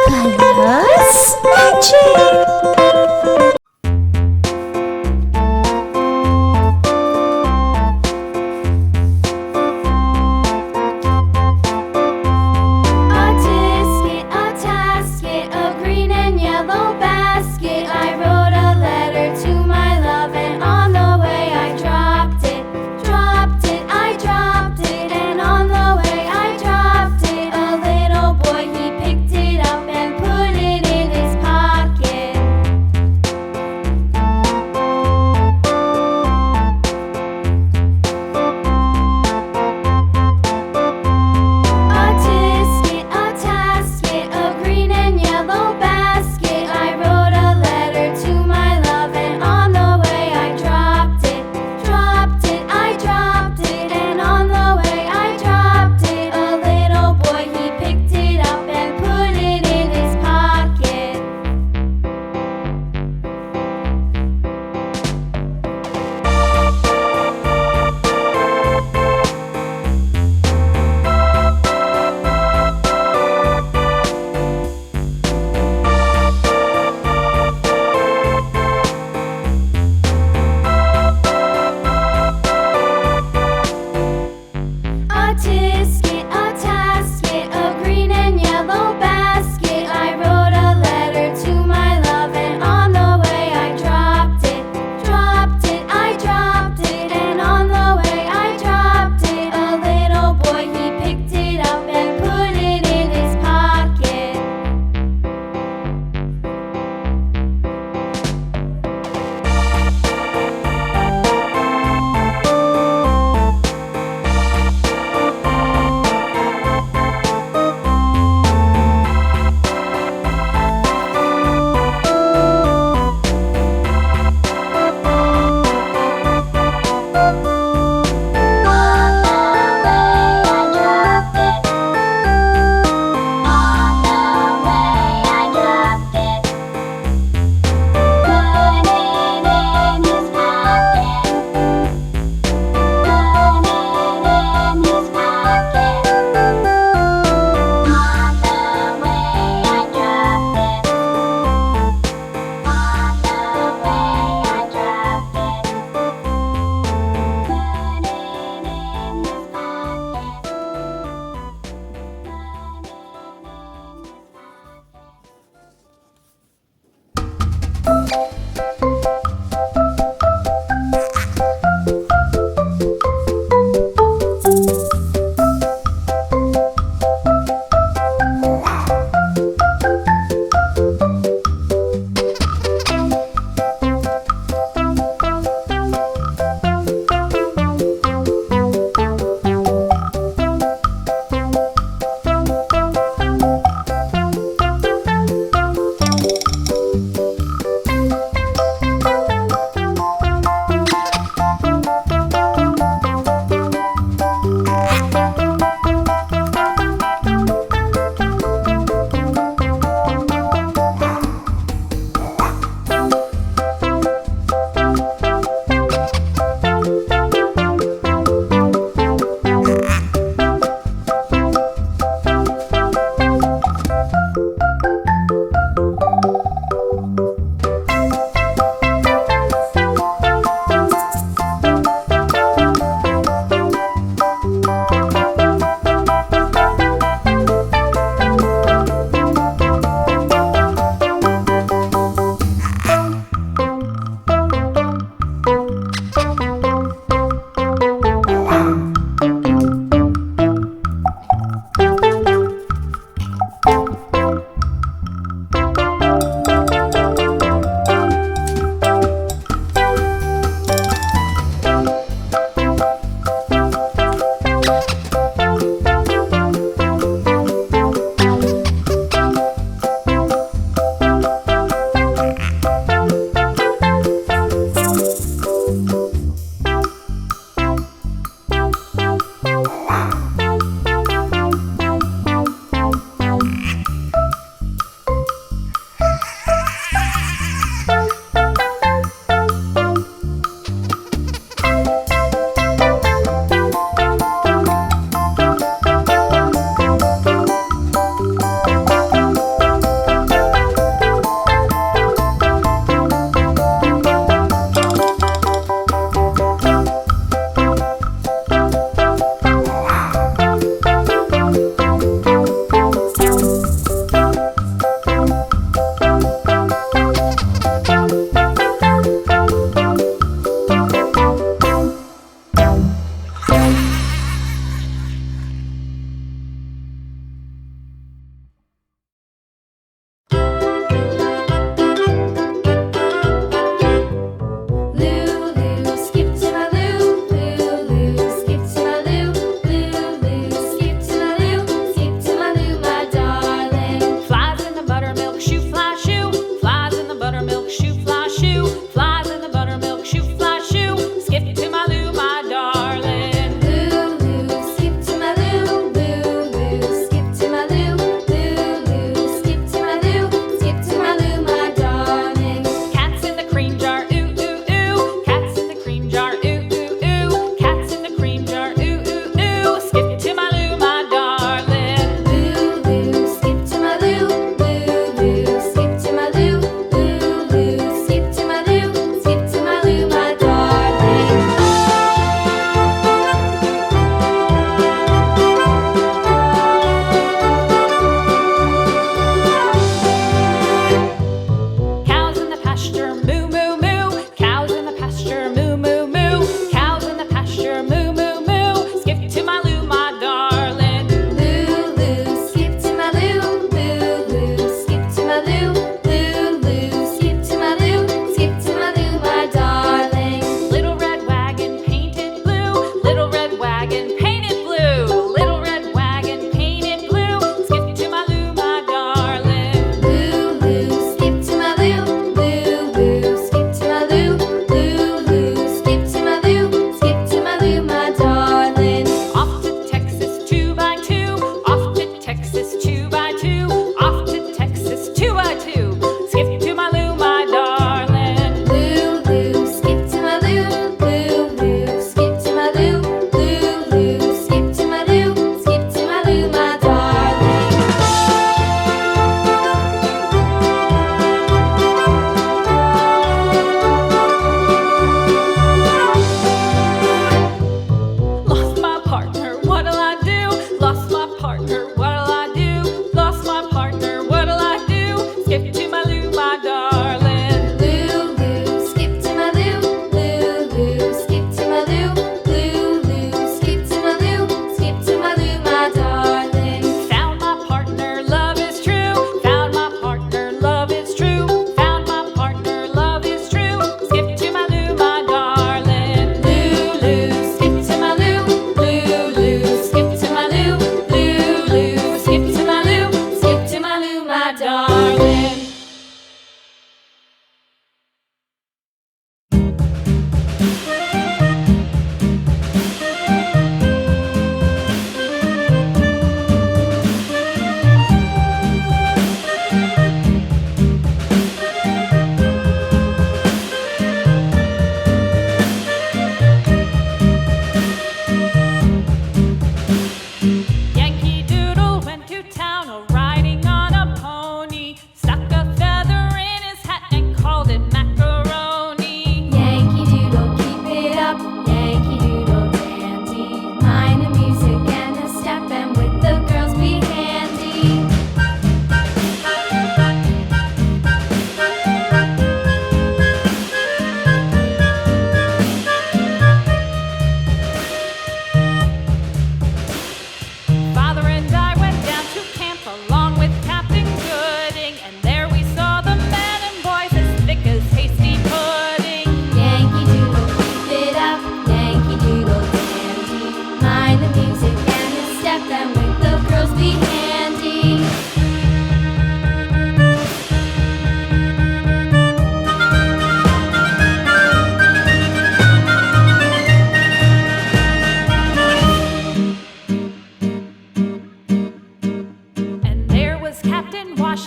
Colors Magic! A tisket, a tasket, a green and yellow basket. I wrote a letter to my love, and on the way I dropped it. I dropped it, and on the way I dropped it. A little boy, he picked it up and put it in his pocket.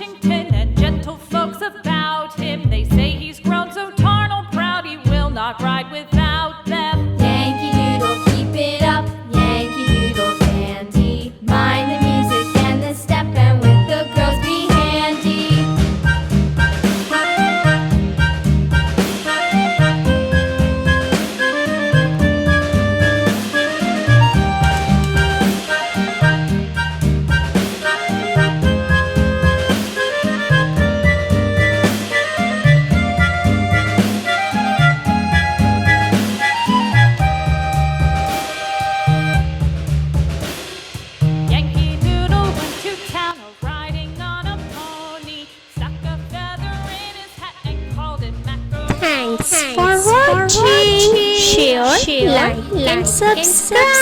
Washington, and gentle folks about him. They say he's grown so tarnal proud he will not ride without them. Yankee Doodle, keep it up, Yankee Doodle dandy. Mind the music and the step, and with the girls be handy. Yankee Doodle went to town riding on a pony, stuck a feather in his hat and called it macaroni. Thanks for watching. Share, like, and subscribe.